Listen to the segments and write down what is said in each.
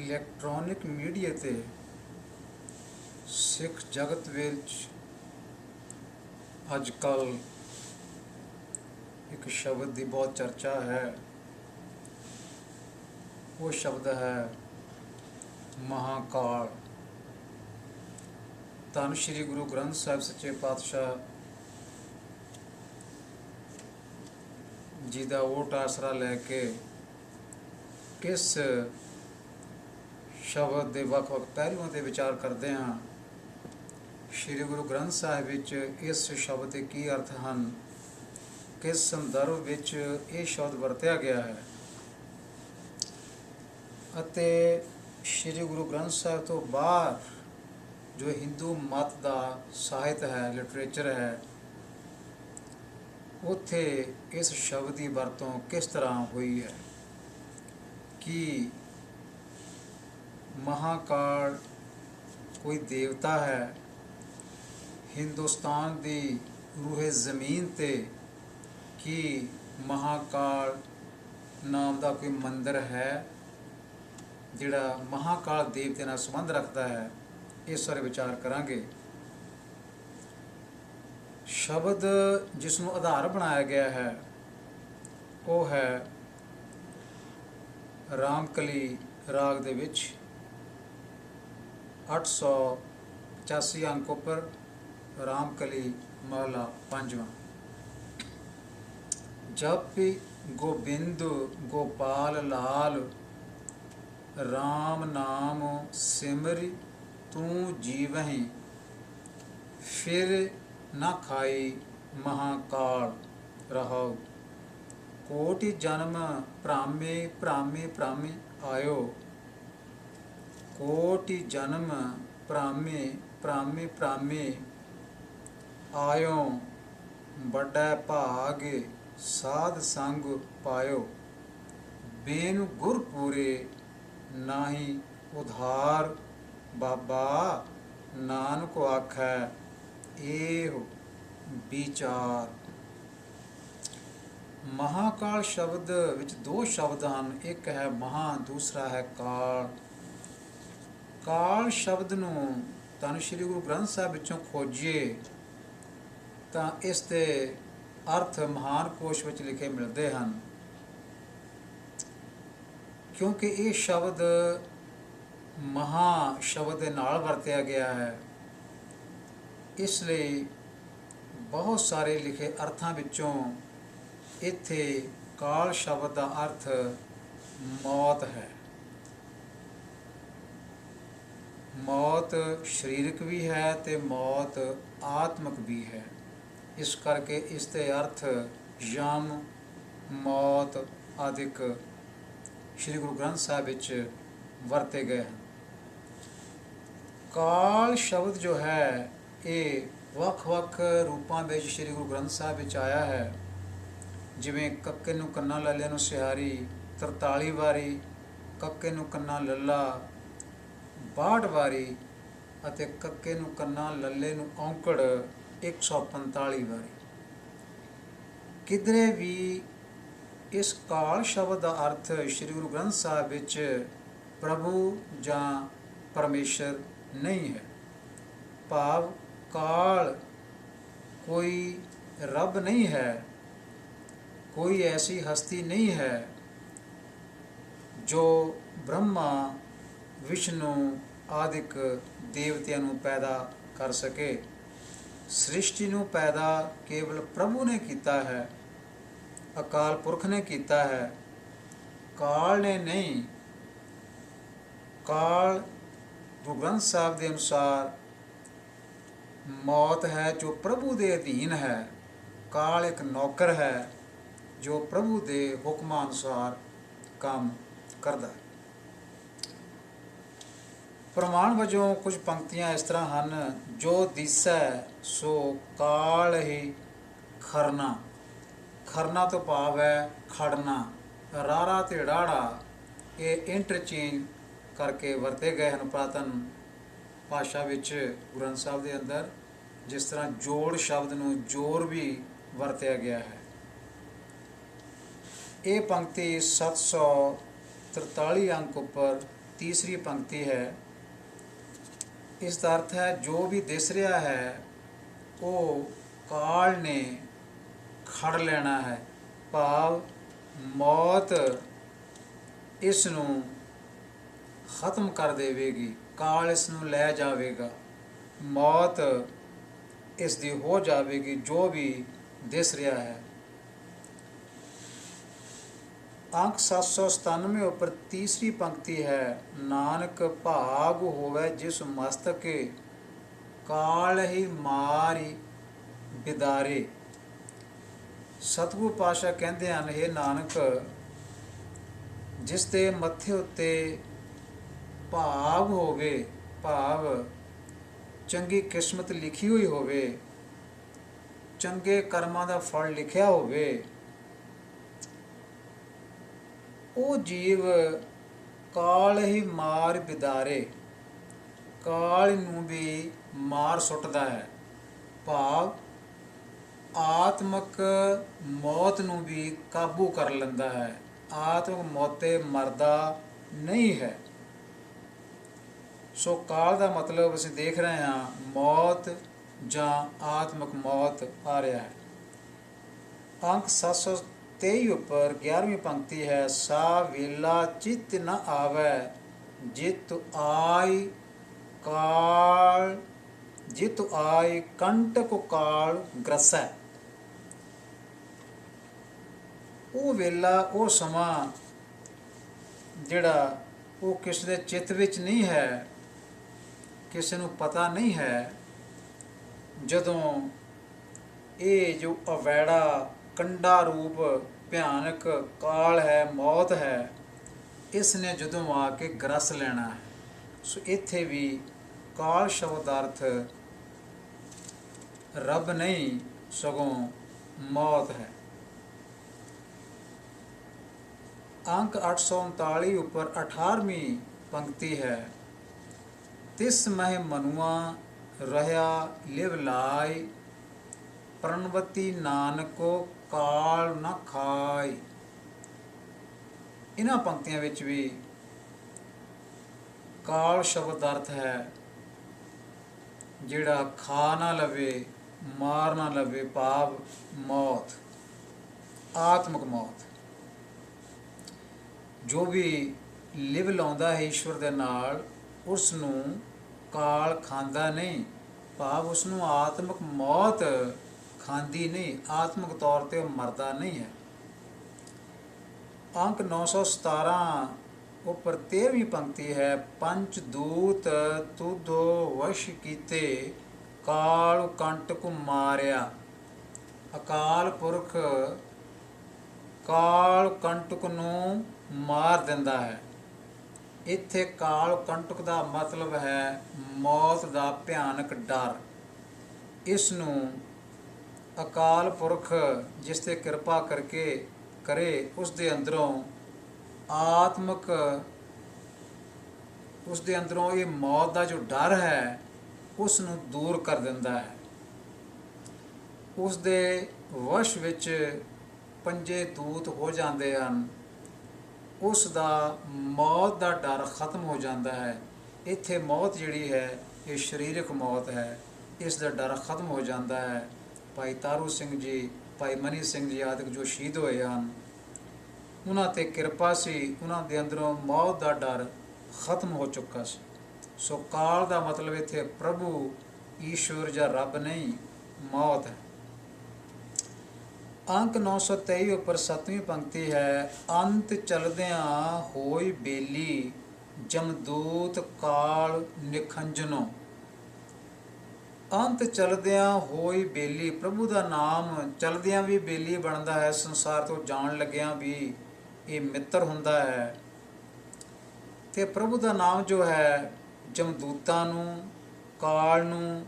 Electronic media 'ਤੇ ਸਿੱਖ ਜਗਤ ਵਿੱਚ ਅੱਜ ਕੱਲ੍ਹ ਇੱਕ ਸ਼ਬਦ ਦੀ ਬਹੁਤ ਚਰਚਾ ਹੈ। ਉਹ ਸ਼ਬਦ ਹੈ ਮਹਾਂਕਾਲ। ਧੰਨ ਸ਼੍ਰੀ ਗੁਰੂ ਗ੍ਰੰਥ ਸਾਹਿਬ ਸੱਚੇ ਪਾਤਸ਼ਾਹ ਜੀ ਦਾ ਓਟ ਆਸਰਾ ਲੈ ਕੇ ਇਸ ਸ਼ਬਦ ਦੇ ਵੱਖ-ਵੱਖ ਪਹਿਲੂਆਂ 'ਤੇ ਵਿਚਾਰ ਕਰਦੇ ਹਾਂ। ਸ਼੍ਰੀ ਗੁਰੂ ਗ੍ਰੰਥ ਸਾਹਿਬ ਵਿੱਚ ਇਸ ਸ਼ਬਦ ਦੇ ਕੀ ਅਰਥ ਹਨ, ਕਿਸ ਸੰਦਰਭ ਵਿੱਚ ਇਹ ਸ਼ਬਦ ਵਰਤਿਆ ਗਿਆ ਹੈ, ਅਤੇ ਸ਼੍ਰੀ ਗੁਰੂ ਗ੍ਰੰਥ ਸਾਹਿਬ ਤੋਂ ਬਾਹਰ ਜੋ ਹਿੰਦੂ ਮਤ ਦਾ ਸਾਹਿਤ ਹੈ, ਲਿਟਰੇਚਰ ਹੈ, ਉੱਥੇ ਇਸ ਸ਼ਬਦ ਦੀ ਵਰਤੋਂ ਕਿਸ ਤਰ੍ਹਾਂ ਹੋਈ ਹੈ। ਕਿ ਮਹਾਂਕਾਲ ਕੋਈ ਦੇਵਤਾ ਹੈ, ਹਿੰਦੁਸਤਾਨ ਦੀ ਰੂਹੇ ਜ਼ਮੀਨ 'ਤੇ ਕੀ ਮਹਾਂਕਾਲ ਨਾਮ ਦਾ ਕੋਈ ਮੰਦਰ ਹੈ ਜਿਹੜਾ ਮਹਾਂਕਾਲ ਦੇਵਤੇ ਨਾਲ ਸੰਬੰਧ ਰੱਖਦਾ ਹੈ। ਇਸ ਬਾਰੇ ਵਿਚਾਰ ਕਰਾਂਗੇ। ਸ਼ਬਦ ਜਿਸ ਨੂੰ ਆਧਾਰ ਬਣਾਇਆ ਗਿਆ ਹੈ ਉਹ ਹੈ ਰਾਮਕਲੀ ਰਾਗ ਦੇ ਵਿੱਚ 885 ਅੰਕ ਉੱਪਰ ਰਾਮਕਲੀ ਮਹਲਾ 5ਵਾਂ। ਜਪਿ ਗੋਬਿੰਦ ਗੋਪਾਲ ਲਾਲ, ਰਾਮ ਨਾਮ ਸਿਮਰਿ ਤੂੰ ਜੀਵਹਿ, ਫਿਰ ਨਾ ਖਾਈ ਮਹਾਂਕਾਲ ਰਹਾਉ। ਕੋਟਿ ਜਨਮ ਭ੍ਰਾਮੇ ਭ੍ਰਾਮੇ ਭ੍ਰਾਮੇ ਆਇਓ, ਕੋਟਿ ਜਨਮ ਭ੍ਰਾਮੇ ਭ੍ਰਾਮੇ ਭ੍ਰਾਮੇ ਆਇਓ, ਵੱਡਾ ਭਾਗ ਸਾਧ ਸੰਗ ਪਾਇਓ, ਬੇਨ ਗੁਰ ਪੂਰੇ ਨਾਹੀ ਉਧਾਰ, ਬਾਬਾ ਨਾਨਕ ਆਖੈ ਇਹੋ ਵਿਚਾਰ। ਮਹਾਂਕਾਲ ਸ਼ਬਦ ਵਿੱਚ ਦੋ ਸ਼ਬਦ ਹਨ, ਇੱਕ ਹੈ ਮਹਾਂ, ਦੂਸਰਾ ਹੈ ਕਾਲ। ਕਾਲ ਸ਼ਬਦ ਨੂੰ ਧੰਨ ਸ਼੍ਰੀ ਗੁਰੂ ਗ੍ਰੰਥ ਸਾਹਿਬ ਵਿੱਚੋਂ ਖੋਜੀਏ ਤਾਂ ਇਸ ਦੇ ਅਰਥ ਮਹਾਨ ਕੋਸ਼ ਵਿੱਚ ਲਿਖੇ ਮਿਲਦੇ ਹਨ, ਕਿਉਂਕਿ ਇਹ ਸ਼ਬਦ ਮਹਾ ਸ਼ਬਦ ਦੇ ਨਾਲ ਵਰਤਿਆ ਗਿਆ ਹੈ। ਇਸ ਲਈ ਬਹੁਤ ਸਾਰੇ ਲਿਖੇ ਅਰਥਾਂ ਵਿੱਚੋਂ ਇੱਥੇ ਕਾਲ ਸ਼ਬਦ ਦਾ ਅਰਥ ਮੌਤ ਹੈ। ਮੌਤ ਸਰੀਰਕ ਵੀ ਹੈ ਅਤੇ ਮੌਤ ਆਤਮਿਕ ਵੀ ਹੈ। ਇਸ ਕਰਕੇ ਇਸ ਦੇ ਅਰਥ ਯਮ, ਮੌਤ ਆਦਿਕ ਸ਼੍ਰੀ ਗੁਰੂ ਗ੍ਰੰਥ ਸਾਹਿਬ ਵਿੱਚ ਵਰਤੇ ਗਏ ਹਨ। ਕਾਲ ਸ਼ਬਦ ਜੋ ਹੈ ਇਹ ਵੱਖ-ਵੱਖ ਰੂਪਾਂ ਵਿੱਚ ਸ਼੍ਰੀ ਗੁਰੂ ਗ੍ਰੰਥ ਸਾਹਿਬ ਵਿੱਚ ਆਇਆ ਹੈ। ਜਿਵੇਂ ਕੱਕੇ ਨੂੰ ਕੰਨਾ ਲੱਲੇ ਨੂੰ ਸਿਹਾਰੀ 43 ਵਾਰੀ, ਕੱਕੇ ਨੂੰ ਕੰਨਾ ਲੱਲਾ 62 ਵਾਰੀ ਅਤੇ ਕੱਕੇ ਨੂੰ ਕੰਨਾ ਲੱਲੇ ਨੂੰ ਔਂਕੜ 145 ਵਾਰੀ। ਕਿਧਰੇ ਵੀ ਇਸ ਕਾਲ ਸ਼ਬਦ ਦਾ ਅਰਥ ਸ਼੍ਰੀ ਗੁਰੂ ਗ੍ਰੰਥ ਸਾਹਿਬ ਵਿੱਚ ਪ੍ਰਭੂ ਜਾਂ ਪਰਮੇਸ਼ਰ ਨਹੀਂ ਹੈ। ਭਾਵ ਕਾਲ ਕੋਈ ਰੱਬ ਨਹੀਂ ਹੈ, ਕੋਈ ਐਸੀ ਹਸਤੀ ਨਹੀਂ ਹੈ ਜੋ ਬ੍ਰਹਮਾ, ਵਿਸ਼ਨੂੰ ਆਦਿਕ ਦੇਵਤਿਆਂ ਨੂੰ ਪੈਦਾ ਕਰ ਸਕੇ। ਸ੍ਰਿਸ਼ਟੀ ਨੂੰ ਪੈਦਾ ਕੇਵਲ ਪ੍ਰਭੂ ਨੇ ਕੀਤਾ ਹੈ, ਅਕਾਲ ਪੁਰਖ ਨੇ ਕੀਤਾ ਹੈ, ਕਾਲ ਨੇ ਨਹੀਂ। ਕਾਲ ਗੁਰੂ ਗ੍ਰੰਥ ਸਾਹਿਬ ਦੇ ਅਨੁਸਾਰ ਮੌਤ ਹੈ ਜੋ ਪ੍ਰਭੂ ਦੇ ਅਧੀਨ ਹੈ। ਕਾਲ ਇੱਕ ਨੌਕਰ ਹੈ ਜੋ ਪ੍ਰਭੂ ਦੇ ਹੁਕਮਾਂ ਅਨੁਸਾਰ ਕੰਮ ਕਰਦਾ ਹੈ। ਪ੍ਰਮਾਣ ਵਜੋਂ ਕੁਝ ਪੰਕਤੀਆਂ ਇਸ ਤਰ੍ਹਾਂ ਹਨ, ਜੋ ਦਿਸੈ ਸੋ ਕਾਲ ਹੀ ਖਰਨਾ। ਖਰਨਾ ਤੋਂ ਭਾਵ ਹੈ ਖੜਨਾ। ਰਾਰਾ ਤੇ ਰਾੜਾ ਇਹ ਇੰਟਰਚੇਂਜ ਕਰਕੇ ਵਰਤੇ ਗਏ ਹਨ ਪੁਰਾਤਨ ਭਾਸ਼ਾ ਵਿੱਚ ਗੁਰੂ ਗ੍ਰੰਥ ਸਾਹਿਬ ਦੇ ਅੰਦਰ। ਜਿਸ ਤਰ੍ਹਾਂ ਜੋੜ ਸ਼ਬਦ ਨੂੰ ਜੋਰ ਵੀ ਵਰਤਿਆ ਗਿਆ ਹੈ। ਇਹ ਪੰਕਤੀ 743 ਅੰਕ ਉੱਪਰ ਤੀਸਰੀ ਪੰਕਤੀ ਹੈ। ਇਸ ਦਾ ਅਰਥ ਹੈ ਜੋ ਵੀ ਦਿਸ ਰਿਹਾ ਹੈ ਉਹ ਕਾਲ ਨੇ ਖੜ ਲੈਣਾ ਹੈ, ਭਾਵ ਮੌਤ ਇਸ ਨੂੰ ਖਤਮ ਕਰ ਦੇਵੇਗੀ, ਕਾਲ ਇਸ ਨੂੰ ਲੈ ਜਾਵੇਗਾ, ਮੌਤ ਇਸ ਦੀ ਹੋ ਜਾਵੇਗੀ ਜੋ ਵੀ ਦਿਸ ਰਿਹਾ ਹੈ। ਅੰਕ 797 ਉੱਪਰ ਤੀਸਰੀ ਪੰਕਤੀ ਹੈ, ਨਾਨਕ ਭਾਗ ਹੋਵੇ ਜਿਸ ਮਸਤਕੇ ਕਾਲ ਹੀ ਮਾਰਿ ਬਿਦਾਰੇ। ਸਤਿਗੁਰੂ ਪਾਤਸ਼ਾਹ ਕਹਿੰਦੇ ਹਨ, ਹੇ ਨਾਨਕ, ਜਿਸ ਦੇ ਮੱਥੇ ਉੱਤੇ ਭਾਗ ਹੋਵੇ, ਭਾਵ ਚੰਗੀ ਕਿਸਮਤ ਲਿਖੀ ਹੋਈ ਹੋਵੇ, ਚੰਗੇ ਕਰਮਾਂ ਦਾ ਫਲ ਲਿਖਿਆ ਹੋਵੇ, ਉਹ ਜੀਵ ਕਾਲ ਹੀ ਮਾਰ ਬਿਦਾਰੇ, ਕਾਲ ਨੂੰ ਵੀ ਮਾਰ ਸੁੱਟਦਾ ਹੈ, ਭਾਵ ਆਤਮਕ ਮੌਤ ਨੂੰ ਵੀ ਕਾਬੂ ਕਰ ਲੈਂਦਾ ਹੈ। ਆਤਮਕ ਮੌਤੇ ਮਰਦਾ ਨਹੀਂ ਹੈ। ਸੋ ਕਾਲ ਦਾ ਮਤਲਬ ਅਸੀਂ ਦੇਖ ਰਹੇ ਹਾਂ ਮੌਤ ਜਾਂ ਆਤਮਕ ਮੌਤ ਆ ਰਿਹਾ ਹੈ। ਅੰਕ 723 ਉੱਪਰ 11ਵੀਂ ਪੰਕਤੀ ਹੈ, ਸਾ ਵੇਲਾ ਚਿਤ ਨ ਆਵੈ ਜਿਤ ਆਈ ਕਾਲ, ਜਿਤ ਆਈ ਕੰਟਕ ਕਾਲ ਗ੍ਰਸੈ। ਉਹ ਵੇਲਾ, ਉਹ ਸਮਾਂ ਜਿਹੜਾ ਉਹ ਕਿਸੇ ਦੇ ਚਿੱਤ ਵਿੱਚ ਨਹੀਂ ਹੈ, ਕਿਸੇ ਨੂੰ ਪਤਾ ਨਹੀਂ ਹੈ, ਜਦੋਂ ਇਹ ਜੋ ਅਵੈੜਾ ਕੰਡਾ ਰੂਪ ਭਿਆਨਕ ਕਾਲ ਹੈ, ਮੌਤ ਹੈ, ਇਸ ਨੇ ਜਦੋਂ ਆ ਕੇ ਗਰਸ ਲੈਣਾ ਹੈ। ਸੋ ਇੱਥੇ ਵੀ ਕਾਲ ਸ਼ਬਦ ਦਾ ਅਰਥ ਰੱਬ ਨਹੀਂ ਸਗੋਂ ਮੌਤ ਹੈ। ਅੰਕ 839 ਉੱਪਰ 18ਵੀਂ ਪੰਕਤੀ ਹੈ, ਤਿਸ ਮਹਿ ਮਨੁਆ ਰਹਿਆ ਲਿਵ ਲਾਇ, ਪ੍ਰਣਵਤੀ ਨਾਨਕੋ ਕਾਲ ਨ ਖਾਇ। ਇਹਨਾਂ ਪੰਕਤੀਆਂ ਵਿੱਚ ਵੀ ਕਾਲ ਸ਼ਬਦ ਦਾ ਅਰਥ ਹੈ ਜਿਹੜਾ ਖਾ ਨਾ ਲਵੇ, ਮਾਰ ਨਾ ਲਵੇ, ਭਾਵ ਮੌਤ, ਆਤਮਕ ਮੌਤ। ਜੋ ਵੀ ਲਿਵ ਲਾਉਂਦਾ ਹੈ ਈਸ਼ਵਰ ਦੇ ਨਾਲ, ਉਸ ਨੂੰ ਕਾਲ ਖਾਂਦਾ ਨਹੀਂ, ਭਾਵ ਉਸ ਨੂੰ ਆਤਮਕ ਮੌਤ ਖਾਂਦੀ ਨਹੀਂ, ਆਤਮਕ ਤੌਰ 'ਤੇ ਉਹ ਮਰਦਾ ਨਹੀਂ ਹੈ। ਅੰਕ 917 ਉੱਪਰ 13ਵੀਂ ਪੰਕਤੀ ਹੈ, ਪੰਚ ਦੂਤ ਤੁਧੋ ਵਸ਼ ਕੀਤੇ, ਕਾਲ ਕੰਟਕ ਮਾਰਿਆ। ਅਕਾਲ ਪੁਰਖ ਕਾਲ ਕੰਟਕ ਨੂੰ ਮਾਰ ਦਿੰਦਾ ਹੈ। ਇੱਥੇ ਕਾਲ ਕੰਟਕ ਦਾ ਮਤਲਬ ਹੈ ਮੌਤ ਦਾ ਭਿਆਨਕ ਡਰ। ਇਸ ਨੂੰ ਅਕਾਲ ਪੁਰਖ ਜਿਸ 'ਤੇ ਕਿਰਪਾ ਕਰਕੇ ਕਰੇ, ਉਸ ਦੇ ਅੰਦਰੋਂ ਆਤਮਕ, ਉਸ ਦੇ ਅੰਦਰੋਂ ਇਹ ਮੌਤ ਦਾ ਜੋ ਡਰ ਹੈ ਉਸ ਨੂੰ ਦੂਰ ਕਰ ਦਿੰਦਾ ਹੈ। ਉਸ ਦੇ ਵਸ਼ ਵਿੱਚ ਪੰਜੇ ਦੂਤ ਹੋ ਜਾਂਦੇ ਹਨ, ਉਸ ਦਾ ਮੌਤ ਦਾ ਡਰ ਖਤਮ ਹੋ ਜਾਂਦਾ ਹੈ। ਇੱਥੇ ਮੌਤ ਜਿਹੜੀ ਹੈ ਇਹ ਸਰੀਰਕ ਮੌਤ ਹੈ, ਇਸ ਦਾ ਡਰ ਖਤਮ ਹੋ ਜਾਂਦਾ ਹੈ। ਭਾਈ ਤਾਰੂ ਸਿੰਘ ਜੀ, ਭਾਈ ਮਨੀ ਸਿੰਘ ਜੀ ਆਦਿ ਜੋ ਸ਼ਹੀਦ ਹੋਏ ਹਨ, ਉਹਨਾਂ 'ਤੇ ਕਿਰਪਾ ਸੀ, ਉਹਨਾਂ ਦੇ ਅੰਦਰੋਂ ਮੌਤ ਦਾ ਡਰ ਖਤਮ ਹੋ ਚੁੱਕਾ ਸੀ। ਸੋ ਕਾਲ ਦਾ ਮਤਲਬ ਇੱਥੇ ਪ੍ਰਭੂ, ਈਸ਼ਵਰ ਜਾਂ ਰੱਬ ਨਹੀਂ, ਮੌਤ ਹੈ। ਅੰਕ 923 ਉੱਪਰ 7ਵੀਂ ਪੰਕਤੀ ਹੈ, ਅੰਤ ਚਲਦਿਆਂ ਹੋਈ ਬੇਲੀ, ਜਮਦੂਤ ਕਾਲ ਨਿਖੰਜਨੋ। ਅੰਤ ਚਲਦਿਆਂ ਹੋਈ ਬੇਲੀ, ਪ੍ਰਭੂ ਦਾ ਨਾਮ ਚਲਦਿਆਂ ਵੀ ਬੇਲੀ ਬਣਦਾ ਹੈ, ਸੰਸਾਰ ਤੋਂ ਜਾਣ ਲੱਗਿਆਂ ਵੀ ਇਹ ਮਿੱਤਰ ਹੁੰਦਾ ਹੈ। ਤੇ ਪ੍ਰਭੂ ਦਾ ਨਾਮ ਜੋ ਹੈ ਜਮਦੂਤਾਂ ਨੂੰ, ਕਾਲ ਨੂੰ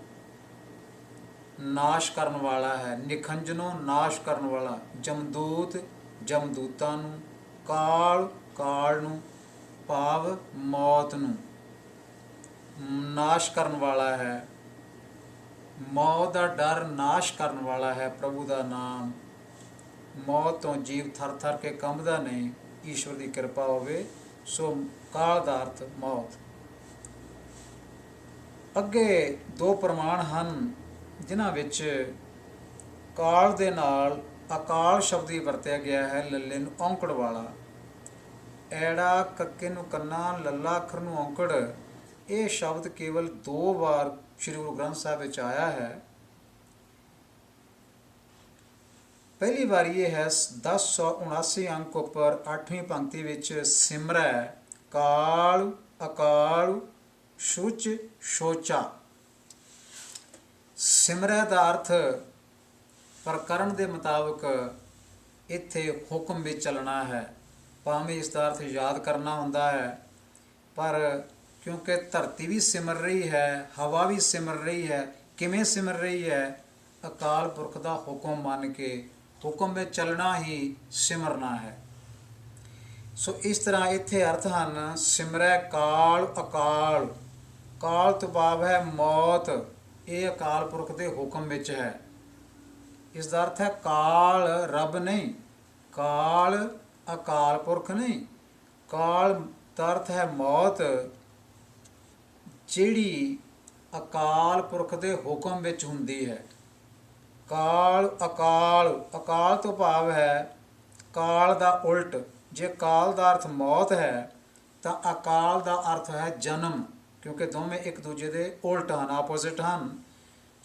ਨਾਸ਼ ਕਰਨ ਵਾਲਾ ਹੈ। ਨਿਖੰਜਨੋਂ ਨਾਸ਼ ਕਰਨ ਵਾਲਾ, ਜਮਦੂਤ ਜਮਦੂਤਾਂ ਨੂੰ, ਕਾਲ ਕਾਲ ਨੂੰ, ਭਾਵ ਮੌਤ ਨੂੰ ਨਾਸ਼ ਕਰਨ ਵਾਲਾ ਹੈ। ਮੌਤ ਦਾ ਡਰ ਨਾਸ਼ ਕਰਨ ਵਾਲਾ ਹੈ ਪ੍ਰਭੂ ਦਾ ਨਾਮ। ਮੌਤ ਤੋਂ ਜੀਵ ਥਰ ਥਰ ਕੇ ਕੰਬਦਾ ਨਹੀਂ, ਈਸ਼ਵਰ ਦੀ ਕਿਰਪਾ ਹੋਵੇ ਸੋ ਕਾਲ ਦਾ ਅਰਥ ਮੌਤ। ਅੱਗੇ ਦੋ ਪ੍ਰਮਾਣ ਹਨ ਜਿਨ੍ਹਾਂ ਵਿੱਚ ਕਾਲ ਦੇ ਨਾਲ ਅਕਾਲ ਸ਼ਬਦ ਹੀ ਵਰਤਿਆ ਗਿਆ ਹੈ, ਲੱਲੇ ਨੂੰ ਔਂਕੜ ਵਾਲਾ। ਐੜਾ ਕੱਕੇ ਨੂੰ ਕੰਨਾ, ਲੱਲਾ ਅੱਖਰ ਨੂੰ ਔਂਕੜ। ਇਹ ਸ਼ਬਦ ਕੇਵਲ 2 ਵਾਰ ਸ੍ਰੀ ਗੁਰੂ ਗ੍ਰੰਥ ਸਾਹਿਬ ਵਿੱਚ ਆਇਆ ਹੈ। ਪਹਿਲੀ ਵਾਰੀ ਇਹ ਹੈ 1079 ਅੰਕ ਉੱਪਰ 8ਵੀਂ ਪੰਕਤੀ ਵਿੱਚ, ਸਿਮਰੈ ਕਾਲ ਅਕਾਲ ਸੁਚ ਸੋਚਾ। ਸਿਮਰੈ ਦਾ ਅਰਥ ਪ੍ਰਕਰਣ ਦੇ ਮੁਤਾਬਕ ਇੱਥੇ ਹੁਕਮ ਵਿੱਚ ਚੱਲਣਾ ਹੈ। ਭਾਵੇਂ ਇਸ ਦਾ ਅਰਥ ਯਾਦ ਕਰਨਾ ਹੁੰਦਾ ਹੈ, ਪਰ ਕਿਉਂਕਿ ਧਰਤੀ ਵੀ ਸਿਮਰ ਰਹੀ ਹੈ, ਹਵਾ ਵੀ ਸਿਮਰ ਰਹੀ ਹੈ। ਕਿਵੇਂ ਸਿਮਰ ਰਹੀ ਹੈ? ਅਕਾਲ ਪੁਰਖ ਦਾ ਹੁਕਮ ਮੰਨ ਕੇ ਹੁਕਮ ਵਿੱਚ ਚੱਲਣਾ ਹੀ ਸਿਮਰਨਾ ਹੈ। ਸੋ ਇਸ ਤਰ੍ਹਾਂ ਇੱਥੇ ਅਰਥ ਹਨ, ਸਿਮਰੈ ਕਾਲ ਅਕਾਲ। ਕਾਲ ਤੋਂ ਭਾਵ ਹੈ ਮੌਤ। ਇਹ ਅਕਾਲ ਪੁਰਖ ਦੇ ਹੁਕਮ ਵਿੱਚ ਹੈ। ਇਸ ਦਾ ਅਰਥ ਹੈ ਕਾਲ ਰੱਬ ਨਹੀਂ, ਕਾਲ ਅਕਾਲ ਪੁਰਖ ਨਹੀਂ। ਕਾਲ ਦਾ ਅਰਥ ਹੈ ਮੌਤ, ਜਿਹੜੀ ਅਕਾਲ ਪੁਰਖ ਦੇ ਹੁਕਮ ਵਿੱਚ ਹੁੰਦੀ ਹੈ। ਕਾਲ ਅਕਾਲ, ਅਕਾਲ ਤੋਂ ਭਾਵ ਹੈ ਕਾਲ ਦਾ ਉਲਟ। ਜੇ ਕਾਲ ਦਾ ਅਰਥ ਮੌਤ ਹੈ ਤਾਂ ਅਕਾਲ ਦਾ ਅਰਥ ਹੈ ਜਨਮ, ਕਿਉਂਕਿ ਦੋਵੇਂ ਇੱਕ ਦੂਜੇ ਦੇ ਉਲਟ ਹਨ, ਆਪੋਜ਼ਿਟ ਹਨ।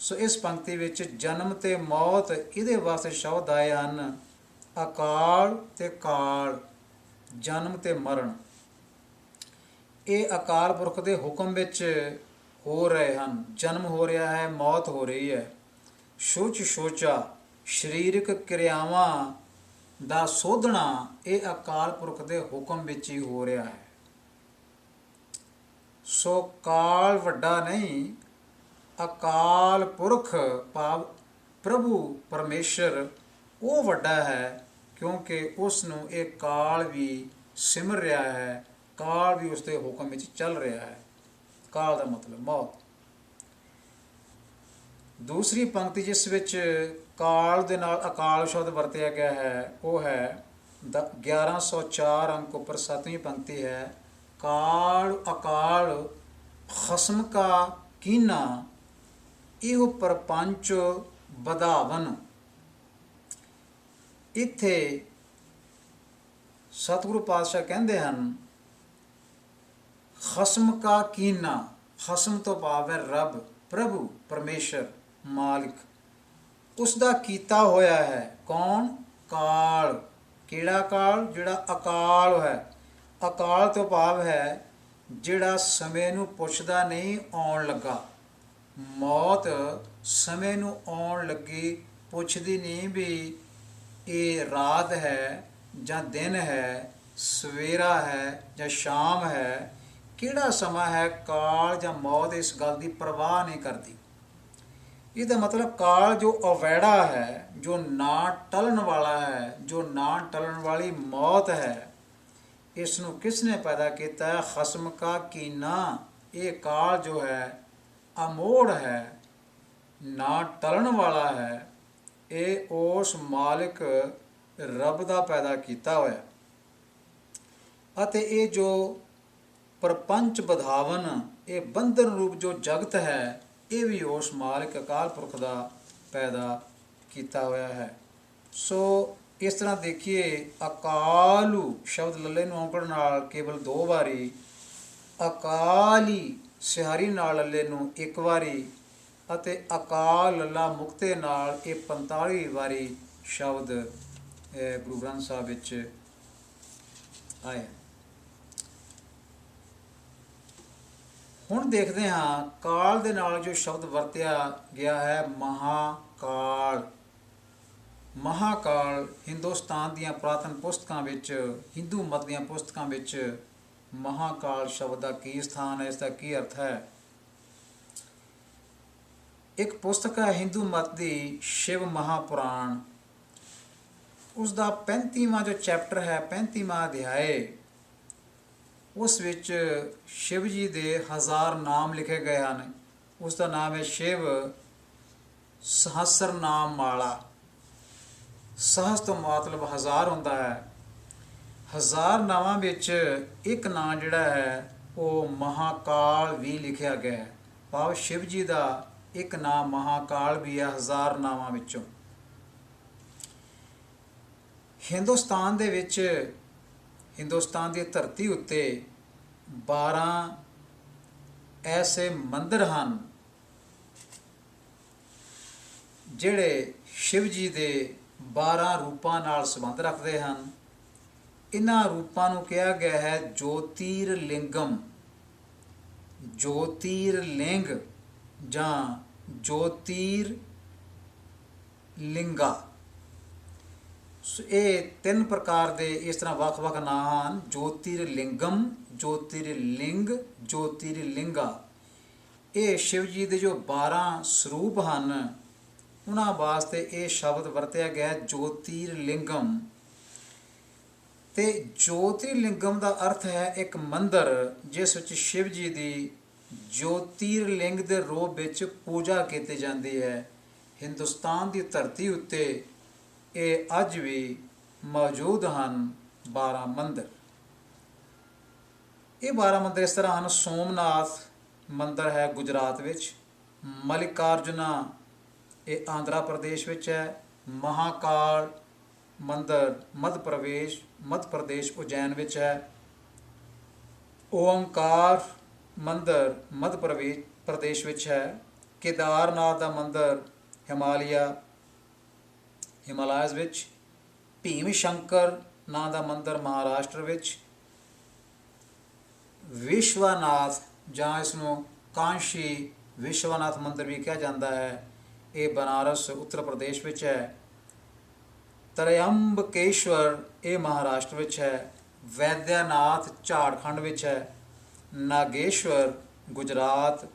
ਸੋ ਇਸ ਪੰਕਤੀ ਵਿੱਚ ਜਨਮ ਤੇ ਮੌਤ ਇਹਦੇ ਵਾਸਤੇ ਸ਼ਬਦ ਆਏ ਹਨ, ਅਕਾਲ ਤੇ ਕਾਲ, ਜਨਮ ਤੇ ਮਰਨ। ਇਹ ਅਕਾਲ ਪੁਰਖ ਦੇ ਹੁਕਮ ਵਿੱਚ ਹੋ ਰਹੇ ਹਨ। ਜਨਮ ਹੋ ਰਿਹਾ ਹੈ, ਮੌਤ ਹੋ ਰਹੀ ਹੈ। ਸੁਚ ਸੋਚਾ, ਸਰੀਰਕ ਕਿਰਿਆਵਾਂ ਦਾ ਸੋਧਣਾ, ਇਹ ਅਕਾਲ ਪੁਰਖ ਦੇ ਹੁਕਮ ਵਿੱਚ ਹੀ ਹੋ ਰਿਹਾ ਹੈ। ਸੋ ਕਾਲ ਵੱਡਾ ਨਹੀਂ, ਅਕਾਲ ਪੁਰਖ ਭਾਵ ਪ੍ਰਭੂ ਪਰਮੇਸ਼ਰ ਉਹ ਵੱਡਾ ਹੈ, ਕਿਉਂਕਿ ਉਸ ਨੂੰ ਇਹ ਕਾਲ ਵੀ ਸਿਮਰ ਰਿਹਾ ਹੈ, ਕਾਲ ਵੀ ਉਸ ਦੇ ਹੁਕਮ ਵਿੱਚ ਚੱਲ ਰਿਹਾ ਹੈ। ਕਾਲ ਦਾ ਮਤਲਬ ਮੌਤ। ਦੂਸਰੀ ਪੰਕਤੀ ਜਿਸ ਵਿੱਚ ਕਾਲ ਦੇ ਨਾਲ ਅਕਾਲ ਸ਼ਬਦ ਵਰਤਿਆ ਗਿਆ ਹੈ ਉਹ ਹੈ 1104 ਅੰਕ ਉੱਪਰ 7ਵੀਂ ਪੰਕਤੀ ਹੈ, ਕਾਲ ਅਕਾਲ ਖਸਮ ਕਾ ਕੀਨਾ, ਇਹੋ ਪਰਪੰਚ ਵਧਾਵਨ। ਇੱਥੇ ਸਤਿਗੁਰੂ ਪਾਤਸ਼ਾਹ ਕਹਿੰਦੇ ਹਨ, ਖਸਮ ਕਾ ਕੀਨਾ, ਖਸਮ ਤੋਂ ਭਾਵ ਹੈ ਰੱਬ, ਪ੍ਰਭੂ ਪਰਮੇਸ਼ਰ ਮਾਲਿਕ, ਉਸ ਦਾ ਕੀਤਾ ਹੋਇਆ ਹੈ। ਕੌਣ? ਕਾਲ। ਕਿਹੜਾ ਕਾਲ? ਜਿਹੜਾ ਅਕਾਲ ਹੈ। ਅਕਾਲ ਤੋਂ ਭਾਵ ਹੈ ਜਿਹੜਾ ਸਮੇਂ ਨੂੰ ਪੁੱਛਦਾ ਨਹੀਂ, ਆਉਣ ਲੱਗਾ। ਮੌਤ ਸਮੇਂ ਨੂੰ ਆਉਣ ਲੱਗੀ ਪੁੱਛਦੀ ਨਹੀਂ ਵੀ ਇਹ ਰਾਤ ਹੈ ਜਾਂ ਦਿਨ ਹੈ, ਸਵੇਰਾ ਹੈ ਜਾਂ ਸ਼ਾਮ ਹੈ, ਕਿਹੜਾ ਸਮਾਂ ਹੈ। ਕਾਲ ਜਾਂ ਮੌਤ ਇਸ ਗੱਲ ਦੀ ਪਰਵਾਹ ਨਹੀਂ ਕਰਦੀ। ਇਹਦਾ ਮਤਲਬ ਕਾਲ ਜੋ ਅਵੈੜਾ ਹੈ, ਜੋ ਨਾ ਟਲਣ ਵਾਲਾ ਹੈ, ਜੋ ਨਾ ਟਲਣ ਵਾਲੀ ਮੌਤ ਹੈ, ਇਸ ਨੂੰ ਕਿਸ ਨੇ ਪੈਦਾ ਕੀਤਾ ਹੈ? ਖਸਮ ਕਾ ਕੀਨਾ। ਇਹ ਕਾਲ ਜੋ ਹੈ ਅਮੋੜ ਹੈ, ਨਾ ਟਲਣ ਵਾਲਾ ਹੈ। ਇਹ ਉਸ ਮਾਲਿਕ ਰੱਬ ਦਾ ਪੈਦਾ ਕੀਤਾ ਹੋਇਆ, ਅਤੇ ਇਹ ਜੋ ਪਰਪੰਚ ਵਧਾਵਨ, ਇਹ ਬੰਧਨ ਰੂਪ ਜੋ ਜਗਤ ਹੈ, ਇਹ ਵੀ ਉਸ ਮਾਲਿਕ ਅਕਾਲ ਪੁਰਖ ਦਾ ਪੈਦਾ ਕੀਤਾ ਹੋਇਆ ਹੈ। ਸੋ ਇਸ ਤਰ੍ਹਾਂ ਦੇਖੀਏ, ਅਕਾਲੂ ਸ਼ਬਦ ਲੱਲੇ ਨੂੰ ਔਂਕੜ ਨਾਲ ਕੇਵਲ 2 ਵਾਰੀ, ਅਕਾਲੀ ਸਿਹਾਰੀ ਨਾਲ ਲੱਲੇ ਨੂੰ 1 ਵਾਰੀ, ਅਤੇ ਅਕਾਲ ਲੱਲਾ ਮੁਕਤੇ ਨਾਲ ਇਹ 45 ਵਾਰੀ ਸ਼ਬਦ ਗੁਰੂ ਗ੍ਰੰਥ ਸਾਹਿਬ ਵਿੱਚ ਆਏ। ਹੁਣ ਦੇਖਦੇ ਹਾਂ ਕਾਲ ਦੇ ਨਾਲ ਜੋ ਸ਼ਬਦ ਵਰਤਿਆ ਗਿਆ ਹੈ, ਮਹਾਕਾਲ। ਮਹਾਕਾਲ ਹਿੰਦੁਸਤਾਨ ਦੀਆਂ ਪੁਰਾਤਨ ਪੁਸਤਕਾਂ ਵਿੱਚ, ਹਿੰਦੂ ਮਤ ਦੀਆਂ ਪੁਸਤਕਾਂ ਵਿੱਚ ਮਹਾਕਾਲ ਸ਼ਬਦ ਦਾ ਕੀ ਸਥਾਨ ਹੈ, ਇਸ ਦਾ ਕੀ ਅਰਥ ਹੈ। ਇੱਕ ਪੁਸਤਕ ਹੈ ਹਿੰਦੂ ਮਤ ਦੀ, ਸ਼ਿਵ ਮਹਾਪੁਰਾਣ। ਉਸ ਦਾ 35ਵਾਂ ਜੋ ਚੈਪਟਰ ਹੈ, 35ਵਾਂ ਅਧਿਆਏ, ਉਸ ਵਿੱਚ ਸ਼ਿਵ ਜੀ ਦੇ 1000 ਨਾਮ ਲਿਖੇ ਗਏ ਹਨ। ਉਸ ਦਾ ਨਾਮ ਹੈ ਸ਼ਿਵ ਸਹਸਰ ਨਾਮ ਮਾਲਾ। ਸਹਸ ਤੋਂ ਮਤਲਬ 1000 ਹੁੰਦਾ ਹੈ। ਹਜ਼ਾਰ ਨਾਵਾਂ ਵਿੱਚ ਇੱਕ ਨਾਂ ਜਿਹੜਾ ਹੈ ਉਹ ਮਹਾਕਾਲ ਵੀ ਲਿਖਿਆ ਗਿਆ ਹੈ। ਭਾਵ ਸ਼ਿਵ ਜੀ ਦਾ ਇੱਕ ਨਾਂ ਮਹਾਕਾਲ ਵੀ ਹੈ ਹਜ਼ਾਰ ਨਾਵਾਂ ਵਿੱਚੋਂ। ਹਿੰਦੁਸਤਾਨ ਦੇ ਵਿੱਚ, ਹਿੰਦੁਸਤਾਨ ਦੀ ਧਰਤੀ ਉੱਤੇ 12 ਐਸੇ ਮੰਦਿਰ ਹਨ ਜਿਹੜੇ ਸ਼ਿਵ ਜੀ ਦੇ 12 ਰੂਪਾਂ ਨਾਲ ਸੰਬੰਧ ਰੱਖਦੇ ਹਨ। ਇਹਨਾਂ ਰੂਪਾਂ ਨੂੰ ਕਿਹਾ ਗਿਆ ਹੈ ਜੋਤਿਰਲਿੰਗਮ, ਜੋਤਿਰਲਿੰਗ ਜਾਂ ਜੋਤਿਰਲਿੰਗਾ। ਇਹ 3 ਪ੍ਰਕਾਰ ਦੇ ਇਸ ਤਰ੍ਹਾਂ ਵੱਖ-ਵੱਖ ਨਾਂ ਹਨ: ਜੋਤਿਰਲਿੰਗਮ, ਜੋਤਿਰਲਿੰਗ, ਜੋਤਿਰਲਿੰਗਾ। ਇਹ ਸ਼ਿਵ ਜੀ ਦੇ ਜੋ 12 ਸਰੂਪ ਹਨ ਉਹਨਾਂ ਵਾਸਤੇ ਇਹ ਸ਼ਬਦ ਵਰਤਿਆ ਗਿਆ ਜੋਤਿਰਲਿੰਗਮ। ਤੇ ਜੋਤਿਰਲਿੰਗਮ ਦਾ ਅਰਥ ਹੈ ਇੱਕ ਮੰਦਰ ਜਿਸ ਵਿੱਚ ਸ਼ਿਵ ਜੀ ਦੀ ਜੋਤਿਰਲਿੰਗ ਦੇ ਰੂਪ ਵਿੱਚ ਪੂਜਾ ਕੀਤੀ ਜਾਂਦੀ ਹੈ। ਹਿੰਦੁਸਤਾਨ ਦੀ ਧਰਤੀ ਉੱਤੇ ਇਹ ਅੱਜ ਵੀ ਮੌਜੂਦ ਹਨ 12 ਮੰਦਰ। ਇਹ 12 ਮੰਦਰ ਇਸ ਤਰ੍ਹਾਂ ਹਨ: ਸੋਮਨਾਥ ਮੰਦਰ ਹੈ ਗੁਜਰਾਤ ਵਿੱਚ, ਮਲਿਕਾਰਜੁਨਾ ਇਹ ਆਂਧਰਾ ਪ੍ਰਦੇਸ਼ ਵਿੱਚ ਹੈ, ਮਹਾਕਾਲ ਮੰਦਰ ਮੱਧ ਪ੍ਰਦੇਸ਼ ਉਜੈਨ ਵਿੱਚ ਹੈ, ਓਮਕਾਰ ਮੰਦਰ ਮੱਧ ਪ੍ਰਦੇਸ਼ ਵਿੱਚ ਹੈ, ਕੇਦਾਰਨਾਥ ਦਾ ਮੰਦਰ ਹਿਮਾਲਯਸ ਵਿੱਚ, ਭੀਮ ਸ਼ੰਕਰ ਨਾਂ ਦਾ ਮੰਦਰ ਮਹਾਰਾਸ਼ਟਰ ਵਿੱਚ, ਵਿਸ਼ਵਨਾਥ ਜਾਂ ਇਸ ਨੂੰ ਕਾਂਸ਼ੀ ਵਿਸ਼ਵਨਾਥ ਮੰਦਰ ਵੀ ਕਿਹਾ ਜਾਂਦਾ ਹੈ, ਇਹ ਬਨਾਰਸ ਉੱਤਰ ਪ੍ਰਦੇਸ਼ ਵਿੱਚ ਹੈ, ਤਰਯੰਬਕੇਸ਼ਵਰ ਇਹ ਮਹਾਰਾਸ਼ਟਰ ਵਿੱਚ ਹੈ, ਵੈਦਿਆਨਾਥ ਝਾਰਖੰਡ ਵਿੱਚ ਹੈ, ਨਾਗੇਸ਼ਵਰ ਗੁਜਰਾਤ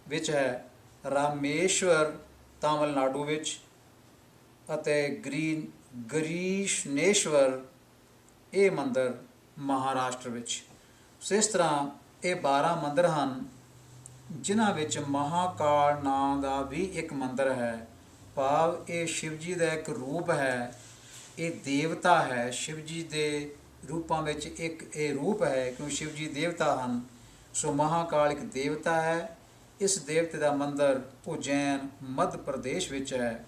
ਵਿੱਚ ਹੈ, ਰਾਮੇਸ਼ਵਰ ਤਾਮਿਲਨਾਡੂ ਵਿੱਚ ਅਤੇ ਗਰੀਸ਼ਨੇਸ਼ਵਰ ਇਹ ਮੰਦਰ ਮਹਾਰਾਸ਼ਟਰ ਵਿੱਚ। ਸੋ ਇਸ ਤਰ੍ਹਾਂ ਇਹ 12 ਮੰਦਰ ਹਨ ਜਿਨ੍ਹਾਂ ਵਿੱਚ ਮਹਾਕਾਲ ਨਾਂ ਦਾ ਵੀ ਇੱਕ ਮੰਦਰ ਹੈ। ਭਾਵ ਇਹ ਸ਼ਿਵ ਜੀ ਦਾ ਇੱਕ ਰੂਪ ਹੈ, ਇਹ ਦੇਵਤਾ ਹੈ। ਸ਼ਿਵ ਜੀ ਦੇ ਰੂਪਾਂ ਵਿੱਚ ਇੱਕ ਇਹ ਰੂਪ ਹੈ ਕਿਉਂਕਿ ਸ਼ਿਵ ਜੀ ਦੇਵਤਾ ਹਨ। ਸੋ ਮਹਾਕਾਲ ਇੱਕ ਦੇਵਤਾ ਹੈ। ਇਸ ਦੇਵਤੇ ਦਾ ਮੰਦਰ ਉਜੈਨ ਮੱਧ ਪ੍ਰਦੇਸ਼ ਵਿੱਚ ਹੈ।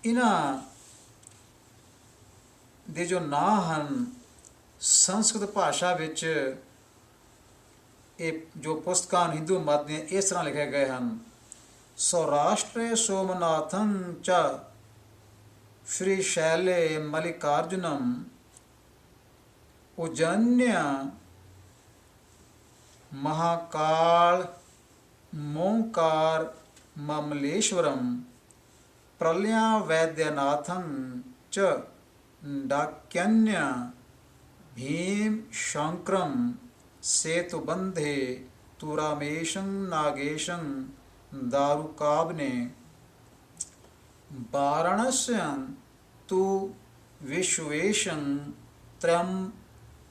ਇਹਨਾਂ ਦੇ ਜੋ ਨਾਂ ਹਨ ਸੰਸਕ੍ਰਿਤ ਭਾਸ਼ਾ ਵਿੱਚ ਇਹ ਜੋ ਪੁਸਤਕਾਂ ਹਿੰਦੂ ਮਤ ਦੀਆਂ ਇਸ ਤਰ੍ਹਾਂ ਲਿਖੇ ਗਏ ਹਨ: ਸੌਰਾਸ਼ਟਰੇ ਸੋਮਨਾਥੰ ਚ ਸ਼੍ਰੀ ਸ਼ੈਲੇ ਮਲਿਕਾਰਜੁਨਮ ਉਜੈਨਿਆ ਮਹਾਕਾਲ ਮੋਂਕਾਰ ਮਮਲੇਸ਼ਵਰਮ ਪ੍ਰਲਿਆ ਵੈਦਿਆਨਾਥੰ ਚ ਡਾਕਯन्य भीम शंकरम सेतुबंधे तुरामेशं नागेशं दारुकाबने वाराणस्यं तु विश्वेशं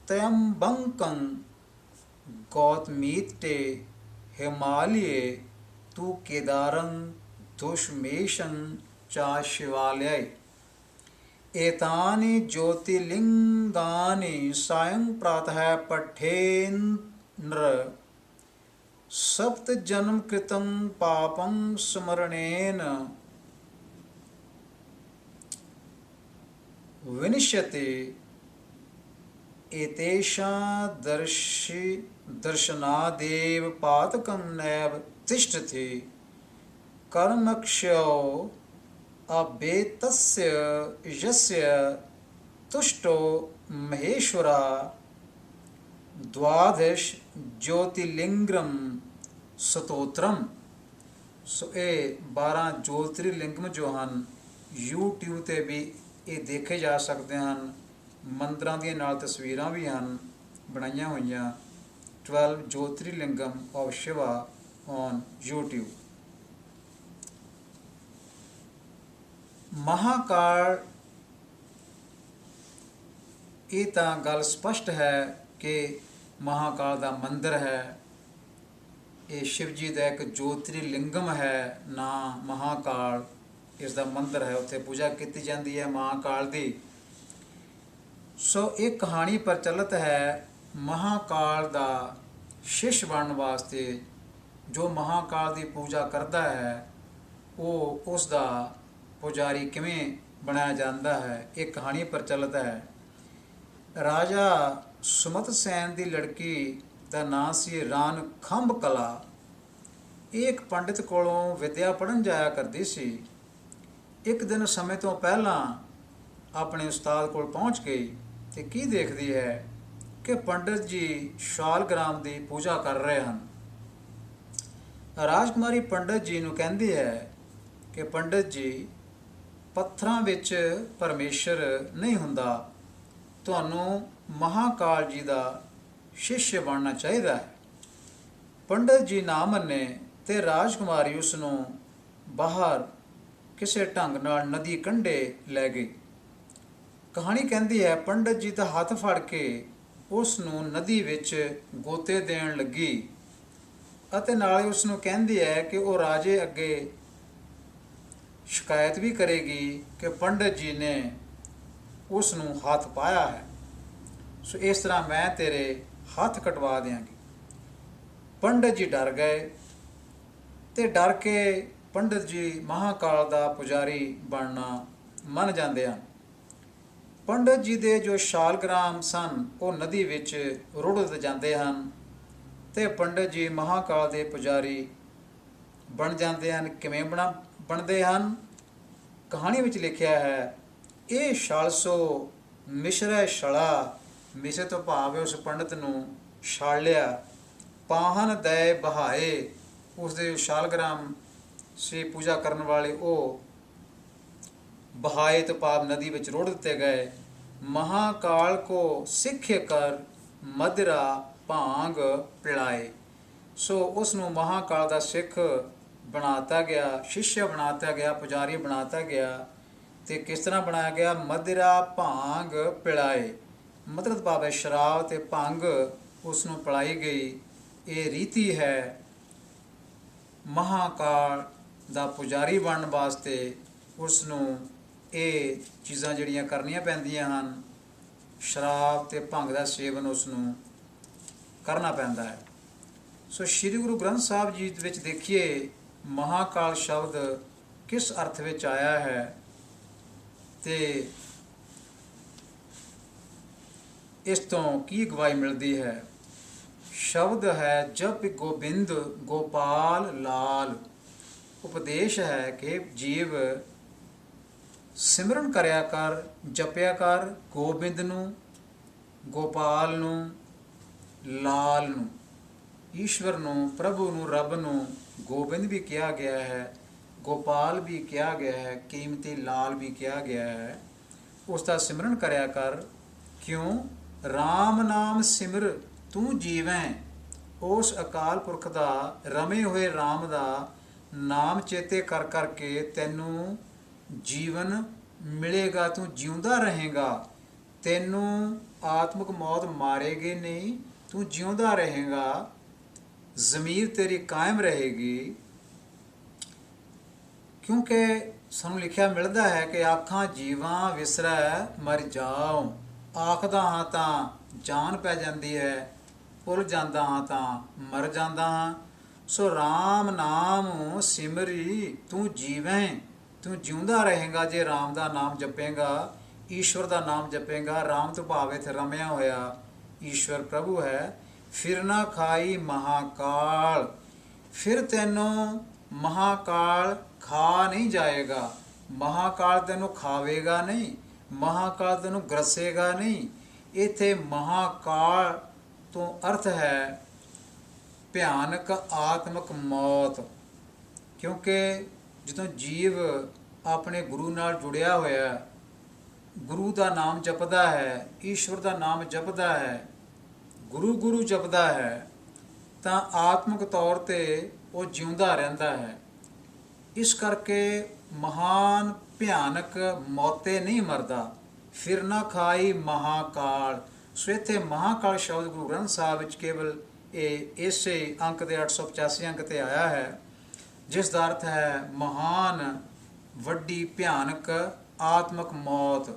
त्र्यंबकं गौतमीते हिमालये तु केदारं दुष्मेशं चा शिवालय एतानि ज्योतिर्लिंगानि सायं प्रातः पठेन्नर सप्त जन्म कृतं पापं स्मरणेन विनिश्यते एतेषां दर्शनादेव पातकं नैव तिष्ठति कर्मक्षयो अभेतस्य यस्य तुष्टो महेश्वरा द्वादश ज्योतिर्लिंगम स्तोत्रम। सो ये 12 ज्योतिर्लिंगम जो ਹਨ YouTube ਤੇ ਵੀ ਇਹ ਦੇਖੇ ਜਾ ਸਕਦੇ ਹਨ। ਮੰਦਰਾਂ ਦੀਆਂ ਨਾਲ ਤਸਵੀਰਾਂ ਵੀ ਹਨ ਬਣਾਈਆਂ ਹੋਈਆਂ। 12 Jyotirlingam of Shiva on YouTube। Mahakal ਇਹ ਤਾਂ ਗੱਲ ਸਪਸ਼ਟ ਹੈ ਕਿ ਮਹਾਕਾਲ ਦਾ ਮੰਦਰ ਹੈ। ਇਹ ਸ਼ਿਵ ਜੀ ਦਾ ਇੱਕ ਜੋਤਿਰਲਿੰਗਮ ਹੈ ਨਾ ਮਹਾਕਾਲ ਇਸ ਦਾ ਮੰਦਰ ਹੈ। ਉੱਥੇ ਪੂਜਾ ਕੀਤੀ ਜਾਂਦੀ ਹੈ ਮਹਾਕਾਲ ਦੀ। ਸੋ ਇਹ ਕਹਾਣੀ ਪ੍ਰਚਲਿਤ ਹੈ ਮਹਾਕਾਲ ਦਾ ਸ਼ਿਸ਼ ਬਣਨ ਵਾਸਤੇ। ਜੋ ਮਹਾਕਾਲ ਦੀ ਪੂਜਾ ਕਰਦਾ ਹੈ ਉਹ ਉਸ ਦਾ ਪੁਜਾਰੀ ਕਿਵੇਂ ਬਣਾਇਆ ਜਾਂਦਾ ਹੈ, ਇਹ ਕਹਾਣੀ ਪ੍ਰਚਲਿਤ ਹੈ। ਰਾਜਾ ਸੁਮਤ ਸੈਨ ਦੀ ਲੜਕੀ ਦਾ ਨਾਂ ਸੀ ਰਾਨ ਖੰਭ ਕਲਾ। ਇਹ ਇੱਕ ਪੰਡਿਤ ਕੋਲੋਂ ਵਿੱਦਿਆ ਪੜ੍ਹਨ ਜਾਇਆ ਕਰਦੀ ਸੀ। ਇੱਕ ਦਿਨ ਸਮੇਂ ਤੋਂ ਪਹਿਲਾਂ ਆਪਣੇ ਉਸਤਾਦ ਕੋਲ ਪਹੁੰਚ ਗਈ ਤੇ ਕੀ ਦੇਖਦੀ ਹੈ ਕਿ ਪੰਡਿਤ ਜੀ ਸ਼ਾਲਗ੍ਰਾਮ ਦੀ ਪੂਜਾ ਕਰ ਰਹੇ ਹਨ। ਰਾਜਕੁਮਾਰੀ ਪੰਡਿਤ ਜੀ ਨੂੰ ਕਹਿੰਦੀ ਹੈ ਕਿ ਪੰਡਿਤ ਜੀ, ਪੱਥਰਾਂ ਵਿੱਚ ਪਰਮੇਸ਼ਰ ਨਹੀਂ ਹੁੰਦਾ, ਤੁਹਾਨੂੰ ਮਹਾਕਾਲ ਜੀ ਦਾ ਸ਼ਿਸ਼ ਬਣਨਾ ਚਾਹੀਦਾ ਹੈ। ਪੰਡਿਤ ਜੀ ਨਾ ਮੰਨੇ ਤੇ ਰਾਜਕੁਮਾਰੀ ਉਸ ਨੂੰ ਬਾਹਰ ਕਿਸੇ ਢੰਗ ਨਾਲ ਨਦੀ ਕੰਢੇ ਲੈ ਗਈ। ਕਹਾਣੀ ਕਹਿੰਦੀ ਹੈ ਪੰਡਿਤ ਜੀ ਦਾ ਹੱਥ ਫੜ ਕੇ ਉਸ ਨੂੰ ਨਦੀ ਵਿੱਚ ਗੋਤੇ ਦੇਣ ਲੱਗੀ ਅਤੇ ਨਾਲੇ ਉਸ ਨੂੰ ਕਹਿੰਦੀ ਹੈ ਕਿ ਉਹ ਰਾਜੇ ਅੱਗੇ ਸ਼ਿਕਾਇਤ ਵੀ ਕਰੇਗੀ ਕਿ ਪੰਡਿਤ ਜੀ ਨੇ ਉਸ ਨੂੰ ਹੱਥ ਪਾਇਆ ਹੈ, ਸੋ ਇਸ ਤਰ੍ਹਾਂ ਮੈਂ ਤੇਰੇ ਹੱਥ ਕਟਵਾ ਦਿਆਂਗੀ। ਪੰਡਿਤ ਜੀ ਡਰ ਗਏ ਤੇ ਡਰ ਕੇ ਪੰਡਿਤ ਜੀ ਮਹਾਕਾਲ ਦਾ ਪੁਜਾਰੀ ਬਣਨਾ ਮੰਨ ਜਾਂਦੇ ਹਨ। ਪੰਡਿਤ ਜੀ ਦੇ ਜੋ ਸ਼ਾਲਗ੍ਰਾਮ ਸਨ ਉਹ ਨਦੀ ਵਿੱਚ ਰੁੜ੍ਹ ਜਾਂਦੇ ਹਨ ਤੇ ਪੰਡਿਤ ਜੀ ਮਹਾਕਾਲ ਦੇ ਪੁਜਾਰੀ ਬਣ ਜਾਂਦੇ ਹਨ। ਕਿਵੇਂ ਬਣਦੇ ਹਨ? ਕਹਾਣੀ ਵਿੱਚ ਲਿਖਿਆ ਹੈ, ਇਹ ਛਾਲਸੋ ਮਿਸ਼ਰੈ ਛਲਾ, ਮਿਸ਼ਰ ਤੋਂ ਭਾਵ ਹੈ ਉਸ ਪੰਡਿਤ ਨੂੰ ਛਾਲ ਲਿਆ, ਪਾਹਨ ਦੈ ਬਹਾਏ, ਉਸਦੇ ਸ਼ਾਲਗ੍ਰਾਮ ਸੇ ਪੂਜਾ ਕਰਨ ਵਾਲੇ ਉਹ ਬਹਾਏ ਤੋਂ ਭਾਵ ਨਦੀ ਵਿੱਚ ਰੋੜ ਦਿੱਤੇ ਗਏ। ਮਹਾਕਾਲ ਕੋ ਸਿੱਖੇ ਕਰ ਮਦਰਾ ਭਾਂਗ ਪਿਲਾਏ, ਸੋ ਉਸ ਨੂੰ ਮਹਾਕਾਲ ਦਾ ਸਿੱਖ ਬਣਾਤਾ ਗਿਆ, ਸ਼ਿਸ਼ਯ ਬਣਾਤਾ ਗਿਆ, ਪੁਜਾਰੀ ਬਣਾਤਾ ਗਿਆ। ਤੇ ਕਿਸ ਤਰ੍ਹਾਂ ਬਣਾਇਆ ਗਿਆ? ਮਦਰਾ ਭਾਂਗ ਪਿਲਾਏ, ਮਤਲਬ ਭਾਵ ਹੈ ਸ਼ਰਾਬ ਤੇ ਭੰਗ ਉਸ ਨੂੰ ਪਿਲਾਈ ਗਈ। ਇਹ ਰੀਤੀ ਹੈ ਮਹਾਕਾਲ ਦਾ ਪੁਜਾਰੀ ਬਣਨ ਵਾਸਤੇ ਉਸ ਨੂੰ ਇਹ ਚੀਜ਼ਾਂ ਜਿਹੜੀਆਂ ਕਰਨੀਆਂ ਪੈਂਦੀਆਂ ਹਨ, ਸ਼ਰਾਬ ਤੇ ਭੰਗ ਦਾ ਸੇਵਨ ਉਸ ਨੂੰ ਕਰਨਾ ਪੈਂਦਾ ਹੈ। ਸੋ ਸ਼੍ਰੀ ਗੁਰੂ ਗ੍ਰੰਥ ਸਾਹਿਬ ਜੀ ਵਿੱਚ ਦੇਖੀਏ ਮਹਾਕਾਲ ਸ਼ਬਦ ਕਿਸ ਅਰਥ ਵਿੱਚ ਆਇਆ ਹੈ ਤੇ ਇਸ ਤੋਂ ਕੀ ਗਵਾਹੀ ਮਿਲਦੀ ਹੈ। ਸ਼ਬਦ ਹੈ ਜਪ ਗੋਬਿੰਦ ਗੋਪਾਲ ਲਾਲ। ਉਪਦੇਸ਼ ਹੈ ਕਿ ਜੀਵ ਸਿਮਰਨ ਕਰਿਆ ਕਰ, ਜਪਿਆ ਕਰ ਗੋਬਿੰਦ ਨੂੰ, ਗੋਪਾਲ ਨੂੰ, ਲਾਲ ਨੂੰ, ਈਸ਼ਵਰ ਨੂੰ, ਪ੍ਰਭੂ ਨੂੰ, ਰੱਬ ਨੂੰ। ਗੋਬਿੰਦ ਵੀ ਕਿਹਾ ਗਿਆ ਹੈ, ਗੋਪਾਲ ਵੀ ਕਿਹਾ ਗਿਆ ਹੈ, ਕੀਮਤੀ ਲਾਲ ਵੀ ਕਿਹਾ ਗਿਆ ਹੈ। ਉਸ ਦਾ ਸਿਮਰਨ ਕਰਿਆ ਕਰ। ਕਿਉਂ? ਰਾਮ ਨਾਮ ਸਿਮਰ ਤੂੰ ਜੀਵੈਂ। ਉਸ ਅਕਾਲ ਪੁਰਖ ਦਾ ਰਮੇ ਹੋਏ ਰਾਮ ਦਾ ਨਾਮ ਚੇਤੇ ਕਰ ਕਰਕੇ ਤੈਨੂੰ ਜੀਵਨ ਮਿਲੇਗਾ, ਤੂੰ ਜਿਉਂਦਾ ਰਹੇਗਾ। ਤੈਨੂੰ ਆਤਮਿਕ ਮੌਤ ਮਾਰੇਗੀ ਨਹੀਂ, ਤੂੰ ਜਿਉਂਦਾ ਰਹੇਗਾ, ਜ਼ਮੀਰ ਤੇਰੀ ਕਾਇਮ ਰਹੇਗੀ। ਕਿਉਂਕਿ ਸਾਨੂੰ ਲਿਖਿਆ ਮਿਲਦਾ ਹੈ ਕਿ ਆਖਾਂ ਜੀਵਾਂ ਵਿਸਰੈ ਮਰ ਜਾਉ। ਆਖਦਾ ਹਾਂ ਤਾਂ ਜਾਨ ਪੈ ਜਾਂਦੀ ਹੈ, ਭੁੱਲ ਜਾਂਦਾ ਹਾਂ ਤਾਂ ਮਰ ਜਾਂਦਾ ਹਾਂ। ਸੋ ਰਾਮ ਨਾਮ ਸਿਮਰੀ ਤੂੰ ਜੀਵੈਂ, ਤੂੰ ਜਿਉਂਦਾ ਰਹੇਗਾ ਜੇ ਰਾਮ ਦਾ ਨਾਮ ਜਪੇਗਾ, ਈਸ਼ਵਰ ਦਾ ਨਾਮ ਜਪੇਗਾ। ਰਾਮ ਤੋਂ ਭਾਵ ਇੱਥੇ ਰਮਿਆ ਹੋਇਆ ਈਸ਼ਵਰ ਪ੍ਰਭੂ ਹੈ। ਫਿਰ ਨਾ ਖਾਈ ਮਹਾਕਾਲ, ਫਿਰ ਤੈਨੂੰ ਮਹਾਕਾਲ ਖਾ ਨਹੀਂ ਜਾਏਗਾ। ਮਹਾਕਾਲ ਤੈਨੂੰ ਖਾਵੇਗਾ ਨਹੀਂ, ਮਹਾਕਾਲ ਤੈਨੂੰ ਗਰਸੇਗਾ ਨਹੀਂ। ਇੱਥੇ ਮਹਾਕਾਲ ਤੋਂ ਅਰਥ ਹੈ ਭਿਆਨਕ ਆਤਮਿਕ ਮੌਤ। ਕਿਉਂਕਿ ਜਦੋਂ ਜੀਵ ਆਪਣੇ ਗੁਰੂ ਨਾਲ ਜੁੜਿਆ ਹੋਇਆ, ਗੁਰੂ ਦਾ ਨਾਮ ਜਪਦਾ ਹੈ, ਈਸ਼ਵਰ ਦਾ ਨਾਮ ਜਪਦਾ ਹੈ, ਗੁਰੂ ਗੁਰੂ ਜਪਦਾ ਹੈ, ਤਾਂ ਆਤਮਿਕ ਤੌਰ ਤੇ ਉਹ ਜਿਉਂਦਾ ਰਹਿੰਦਾ ਹੈ। ਇਸ ਕਰਕੇ ਮਹਾਨ ਭਿਆਨਕ ਮੌਤੇ ਨਹੀਂ ਮਰਦਾ। ਫਿਰ ਨਾ ਖਾਈ ਮਹਾਕਾਲ। ਸੋ ਇੱਥੇ ਮਹਾਕਾਲ ਸ਼ਬਦ ਗੁਰੂ ਗ੍ਰੰਥ ਸਾਹਿਬ ਵਿੱਚ ਕੇਵਲ ਇਹ ਇਸੇ ਅੰਕ ਦੇ 885 ਅੰਕ ਤੇ ਆਇਆ ਹੈ, ਜਿਸ ਦਾ ਅਰਥ ਹੈ ਮਹਾਨ ਵੱਡੀ ਭਿਆਨਕ ਆਤਮਿਕ ਮੌਤ।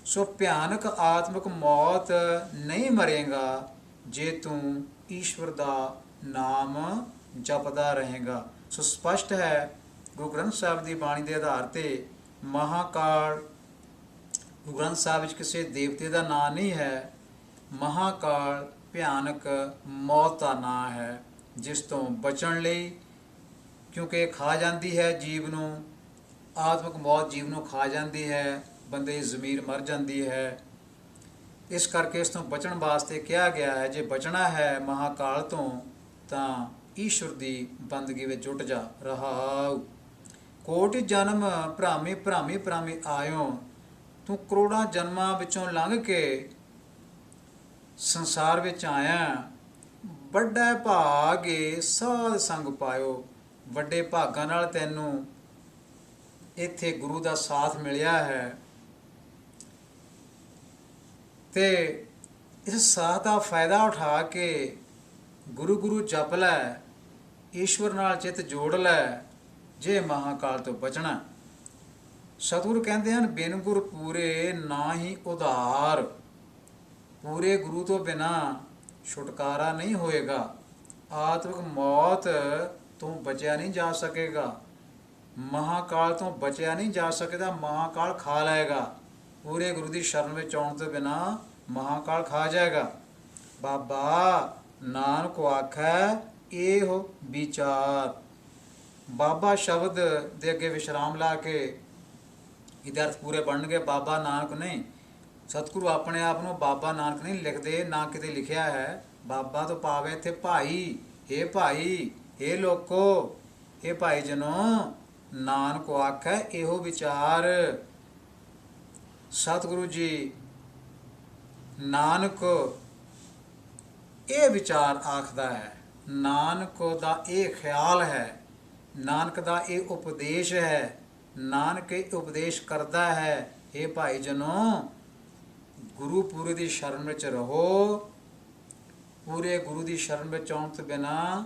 ਸੋ ਭਿਆਨਕ ਆਤਮਿਕ ਮੌਤ ਨਹੀਂ ਮਰੇਗਾ ਜੇ ਤੂੰ ਈਸ਼ਵਰ ਦਾ ਨਾਮ ਜਪਦਾ ਰਹੇਗਾ। ਸੋ ਸਪਸ਼ਟ ਹੈ ਗੁਰੂ ਗ੍ਰੰਥ ਸਾਹਿਬ ਦੀ ਬਾਣੀ ਦੇ ਆਧਾਰ ਤੇ ਮਹਾਕਾਲ ਗੁਰੂ ਗ੍ਰੰਥ ਸਾਹਿਬ ਵਿੱਚ ਕਿਸੇ ਦੇਵਤੇ ਦਾ ਨਾਂ ਨਹੀਂ ਹੈ। ਮਹਾਕਾਲ ਭਿਆਨਕ ਮੌਤ ਦਾ ਨਾਂ ਹੈ, ਜਿਸ ਤੋਂ ਬਚਣ ਲਈ, ਕਿਉਂਕਿ ਇਹ ਖਾ ਜਾਂਦੀ ਹੈ ਜੀਵ ਨੂੰ, ਆਤਮਿਕ ਮੌਤ ਜੀਵ ਨੂੰ ਖਾ ਜਾਂਦੀ ਹੈ, ਬੰਦੇ ਦੀ ਜ਼ਮੀਰ ਮਰ ਜਾਂਦੀ ਹੈ। ਇਸ ਕਰਕੇ ਇਸ ਤੋਂ ਬਚਣ ਵਾਸਤੇ ਕਿਹਾ ਗਿਆ ਹੈ, ਜੇ ਬਚਣਾ ਹੈ ਮਹਾਕਾਲ ਤੋਂ ਤਾਂ ਈਸ਼ਵਰ ਦੀ ਬੰਦਗੀ ਵਿੱਚ ਜੁਟ ਜਾ। ਰਹਾਉ ਕੋਟਿ ਜਨਮ ਭ੍ਰਾਮੇ ਭ੍ਰਾਮੇ ਭ੍ਰਾਮੇ ਆਇਓ, ਤੂੰ ਕਰੋੜਾਂ ਜਨਮਾਂ ਵਿੱਚੋਂ ਲੰਘ ਕੇ ਸੰਸਾਰ ਵਿੱਚ ਆਇਆ, ਵੱਡਾ ਭਾਗੇ ਸਾਧ ਸੰਗ ਪਾਇਓ। ਵੱਡੇ ਭਾਗਾਂ ਨਾਲ ਤੈਨੂੰ ਇੱਥੇ ਗੁਰੂ ਦਾ ਸਾਥ ਮਿਲਿਆ ਹੈ ਤੇ ਇਸ ਸਾਥ ਦਾ ਫਾਇਦਾ ਉਠਾ ਕੇ ਗੁਰੂ ਗੁਰੂ ਜਪ ਲੈ, ਈਸ਼ਵਰ ਨਾਲ ਚਿੱਤ ਜੋੜ ਲੈ, ਜੇ ਮਹਾਕਾਲ ਤੋਂ ਬਚਣਾ। ਸਤਿਗੁਰੂ ਕਹਿੰਦੇ ਹਨ, ਬਿਨ ਗੁਰ ਪੂਰੇ ਨਾ ਹੀ ਉਧਾਰ। ਪੂਰੇ ਗੁਰੂ ਤੋਂ ਬਿਨਾ ਛੁਟਕਾਰਾ ਨਹੀਂ ਹੋਏਗਾ। ਆਤਮਿਕ ਮੌਤ ਤੋਂ ਬਚਿਆ ਨਹੀਂ ਜਾ ਸਕੇਗਾ, ਮਹਾਕਾਲ ਤੋਂ ਬਚਿਆ ਨਹੀਂ ਜਾ ਸਕਦਾ, ਮਹਾਕਾਲ ਖਾ ਲਏਗਾ। ਪੂਰੇ ਗੁਰੂ ਦੀ ਸ਼ਰਨ ਵਿੱਚ ਆਉਣ ਤੋਂ ਬਿਨਾ ਮਹਾਕਾਲ ਖਾ ਜਾਏਗਾ। ਬਾਬਾ ਨਾਨਕ ਆਖੈ ਇਹੋ ਵਿਚਾਰ। ਬਾਬਾ ਸ਼ਬਦ ਦੇ ਅੱਗੇ ਵਿਸ਼ਰਾਮ ਲਾ ਕੇ ਇਹਦੇ ਅਰਥ ਪੂਰੇ ਬਣਨਗੇ। ਬਾਬਾ ਨਾਨਕ ਨਹੀਂ, ਸਤਿਗੁਰੂ ਆਪਣੇ ਆਪ ਨੂੰ ਬਾਬਾ ਨਾਨਕ ਨਹੀਂ ਲਿਖਦੇ, ਨਾ ਕਿਤੇ ਲਿਖਿਆ ਹੈ। ਬਾਬਾ ਤੋਂ ਭਾਵ ਇੱਥੇ ਭਾਈ। ਇਹ ਭਾਈ, ਇਹ ਲੋਕੋ, ਇਹ ਭਾਈ ਜਨੋ, ਨਾਨਕ ਆਖੈ ਇਹੋ ਵਿਚਾਰ। ਸਤਿਗੁਰੂ ਜੀ ਨਾਨਕ ਇਹ ਵਿਚਾਰ ਆਖਦਾ ਹੈ, ਨਾਨਕ ਦਾ ਇਹ ਖਿਆਲ ਹੈ, ਨਾਨਕ ਦਾ ਇਹ ਉਪਦੇਸ਼ ਹੈ, ਨਾਨਕ ਇਹ ਉਪਦੇਸ਼ ਕਰਦਾ ਹੈ, ਇਹ ਭਾਈ ਜਨੋ ਗੁਰੂ ਪੂਰੇ ਦੀ ਸ਼ਰਨ ਵਿੱਚ ਰਹੋ। ਪੂਰੇ ਗੁਰੂ ਦੀ ਸ਼ਰਨ ਵਿੱਚ ਆਉਣ ਤੋਂ ਬਿਨਾ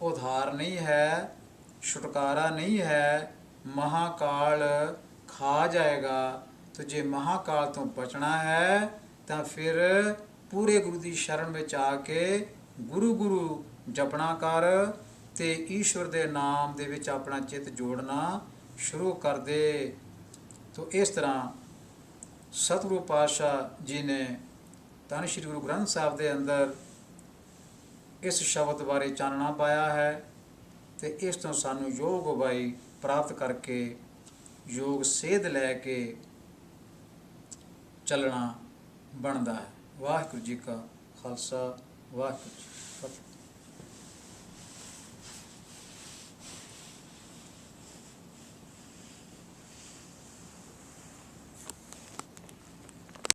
ਉਧਾਰ ਨਹੀਂ ਹੈ, ਛੁਟਕਾਰਾ ਨਹੀਂ ਹੈ, ਮਹਾਕਾਲ ਖਾ ਜਾਏਗਾ। तो जे महाकाल तो बचना है तो फिर पूरे गुरु की शरण में आके गुरु गुरु जपना कर ते ईश्वर के नाम दे विच अपना चित जोड़ना शुरू कर दे। तो इस तरह सतगुरु पातशाह जी ने धन श्री गुरु ग्रंथ साहब के अंदर इस शब्द बारे चानना पाया है। तो इस तो सानू योग उपाई प्राप्त करके योग सेध लैके चलना बनता है। वाहिगुरू जी का खालसा, वाहिगुरू जी की फतेह।